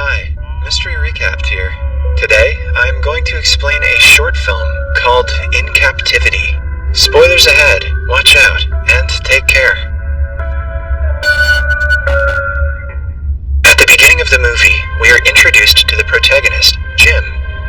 Hi, Mystery Recapped here. Today, I'm going to explain a short film called In Captivity. Spoilers ahead, watch out, and take care. At the beginning of the movie, we are introduced to the protagonist, Jim.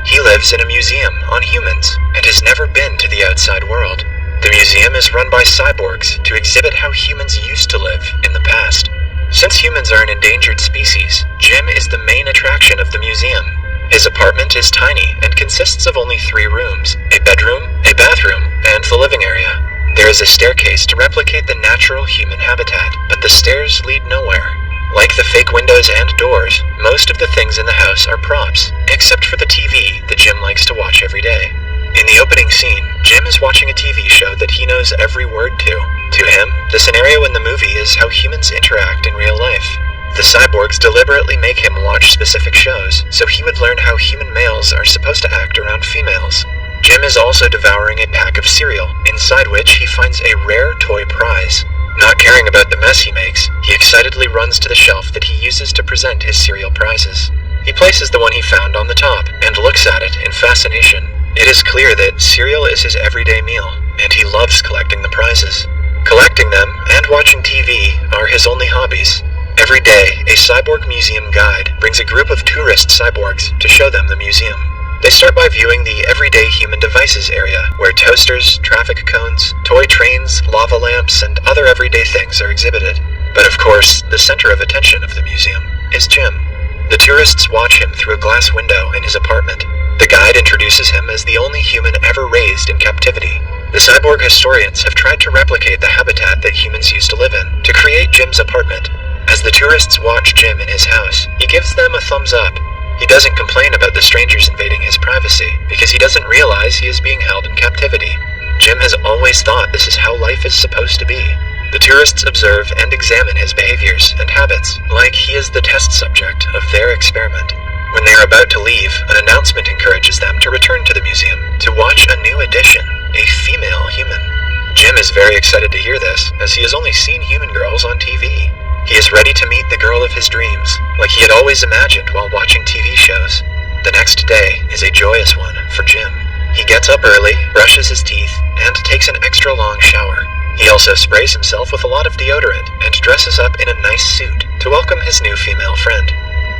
He lives in a museum on humans and has never been to the outside world. The museum is run by cyborgs to exhibit how humans used to live in the past. Since humans are an endangered species, Jim is the main attraction of the museum. His apartment is tiny and consists of only 3 rooms, a bedroom, a bathroom, and the living area. There is a staircase to replicate the natural human habitat, but the stairs lead nowhere. Like the fake windows and doors, most of the things in the house are props, except for the TV that Jim likes to watch every day. In the opening scene, Jim is watching a TV show that he knows every word to. To him, the scenario in the movie is how humans interact in real life. The cyborgs deliberately make him watch specific shows, so he would learn how human males are supposed to act around females. Jim is also devouring a pack of cereal, inside which he finds a rare toy prize. Not caring about the mess he makes, he excitedly runs to the shelf that he uses to present his cereal prizes. He places the one he found on the top, and looks at it in fascination. It is clear that cereal is his everyday meal, and he loves collecting the prizes. Collecting them and watching TV are his only hobbies. Every day, a cyborg museum guide brings a group of tourist cyborgs to show them the museum. They start by viewing the everyday human devices area, where toasters, traffic cones, toy trains, lava lamps, and other everyday things are exhibited. But of course, the center of attention of the museum is Jim. The tourists watch him through a glass window in his apartment. The guide introduces him as the only human ever raised in captivity. The cyborg historians have tried to replicate the habitat that humans used to live in, to create Jim's apartment. As the tourists watch Jim in his house, he gives them a thumbs up. He doesn't complain about the strangers invading his privacy, because he doesn't realize he is being held in captivity. Jim has always thought this is how life is supposed to be. The tourists observe and examine his behaviors and habits, like he is the test subject of their experiment. When they are about to leave, an announcement encourages them to return to the museum to watch a new addition, a female human. Jim is very excited to hear this, as he has only seen human girls on TV. He is ready to meet the girl of his dreams, like he had always imagined while watching TV shows. The next day is a joyous one for Jim. He gets up early, brushes his teeth, and takes an extra long shower. He also sprays himself with a lot of deodorant and dresses up in a nice suit to welcome his new female friend.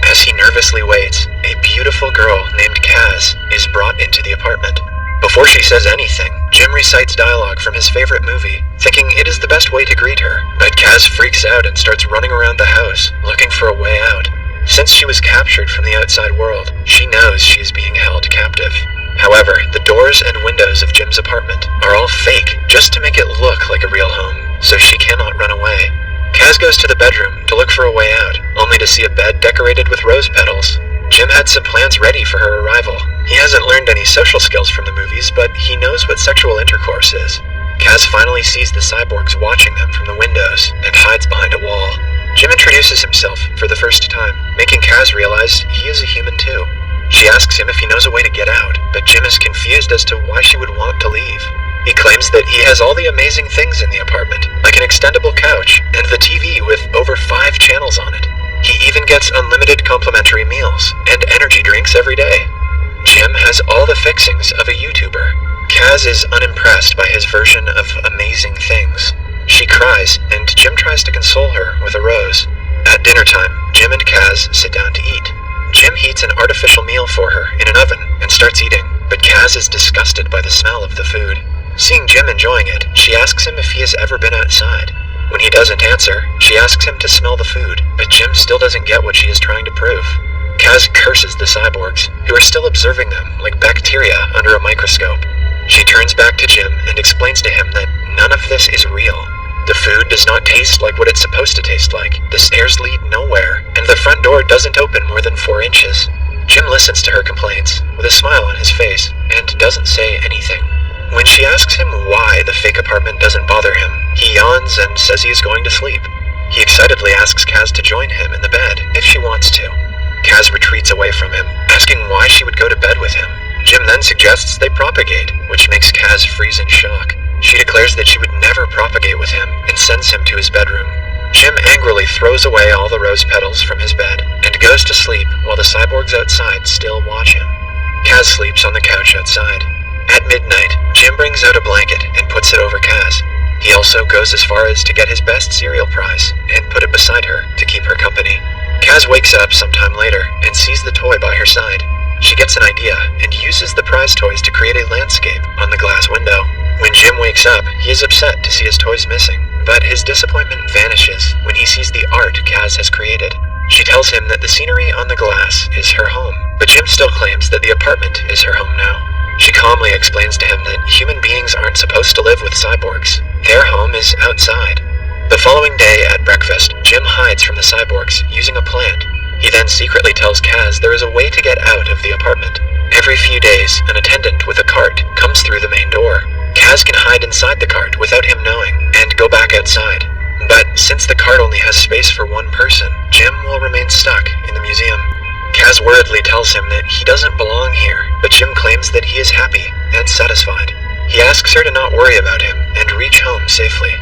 As he nervously waits, a beautiful girl named Kaz is brought into the apartment. Before she says anything, Jim recites dialogue from his favorite movie, thinking it is the best way to greet her. But Kaz freaks out and starts running around the house, looking for a way out. Since she was captured from the outside world, she knows she is being held captive. However, the doors and windows of Jim's apartment are all fake, just to make it look like a real home, so she cannot run away. Kaz goes to the bedroom to look for a way out, only to see a bed decorated with rose petals. Jim had some plans ready for her arrival. He hasn't learned any social skills from the movies, but he knows what sexual intercourse is. Kaz finally sees the cyborgs watching them from the windows and hides behind a wall. Jim introduces himself for the first time, making Kaz realize he is a human too. She asks him if he knows a way to get out, but Jim is confused as to why she would want to leave. He claims that he has all the amazing things in the apartment, like an extendable couch and the TV with over 5 channels on it. He even gets unlimited complimentary meals and energy drinks every day. Jim has all the fixings of a YouTuber. Kaz is unimpressed by his version of amazing things. She cries, and Jim tries to console her with a rose. At dinner time, Jim and Kaz sit down to eat. Jim heats an artificial meal for her in an oven and starts eating, but Kaz is disgusted by the smell of the food. Seeing Jim enjoying it, she asks him if he has ever been outside. When he doesn't answer, she asks him to smell the food, but Jim still doesn't get what she is trying to prove. Kaz curses the cyborgs, who are still observing them like bacteria under a microscope. She turns back to Jim and explains to him that none of this is real. The food does not taste like what it's supposed to taste like, the stairs lead nowhere, and the front door doesn't open more than 4 inches. Jim listens to her complaints, with a smile on his face, and doesn't say anything. When she asks him why the fake apartment doesn't bother him, he yawns and says he is going to sleep. He excitedly asks Kaz to join him in the bed, if she wants to. Kaz retreats away from him, asking why she would go to bed with him. Jim then suggests they propagate, which makes Kaz freeze in shock. She declares that she would never propagate with him, and sends him to his bedroom. Jim angrily throws away all the rose petals from his bed, and goes to sleep while the cyborgs outside still watch him. Kaz sleeps on the couch outside. At midnight, Jim brings out a blanket and puts it over Kaz. He also goes as far as to get his best cereal prize and put it beside her to keep her company. Kaz wakes up sometime later and sees the toy by her side. She gets an idea and uses the prize toys to create a landscape on the glass window. When Jim wakes up, he is upset to see his toys missing, but his disappointment vanishes when he sees the art Kaz has created. She tells him that the scenery on the glass is her home, but Jim still claims that the apartment is her home now. She calmly explains to him that human beings aren't supposed to live with cyborgs. Their home is outside. The following day at breakfast, Jim hides from the cyborgs using a plant. He then secretly tells Kaz there is a way to get out of the apartment. Every few days, an attendant with a cart comes through the main door. Kaz can hide inside the cart without him knowing and go back outside. But since the cart only has space for one person, Jim will remain stuck in the museum. Kaz worriedly tells him that he doesn't belong here, but Jim claims that he is happy and satisfied. He asks her to not worry about him and reach home safely.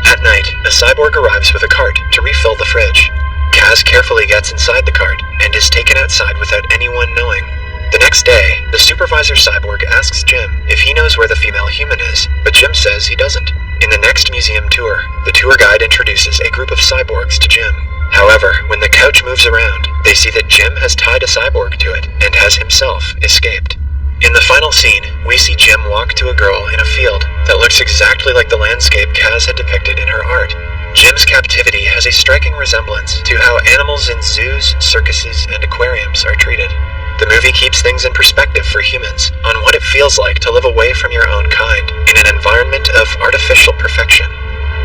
At night, a cyborg arrives with a cart to refill the fridge. Kaz carefully gets inside the cart and is taken outside without anyone knowing. The next day, the supervisor cyborg asks Jim if he knows where the female human is, but Jim says he doesn't. In the next museum tour, the tour guide introduces a group of cyborgs to Jim. However, when the couch moves around, they see that Jim has tied a cyborg to it and has himself escaped. In the final scene, we see Jim walk to a girl in a field that looks exactly like the landscape Kaz had depicted in her art. Jim's captivity has a striking resemblance to how animals in zoos, circuses, and aquariums are treated. The movie keeps things in perspective for humans on what it feels like to live away from your own kind in an environment of artificial perfection.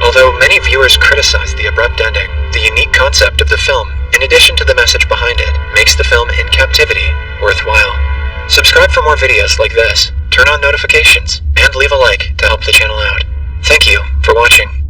Although many viewers criticize the abrupt ending, the unique concept of the film, in addition to the message behind it, makes the film In Captivity worthwhile. Subscribe for more videos like this, turn on notifications, and leave a like to help the channel out. Thank you for watching.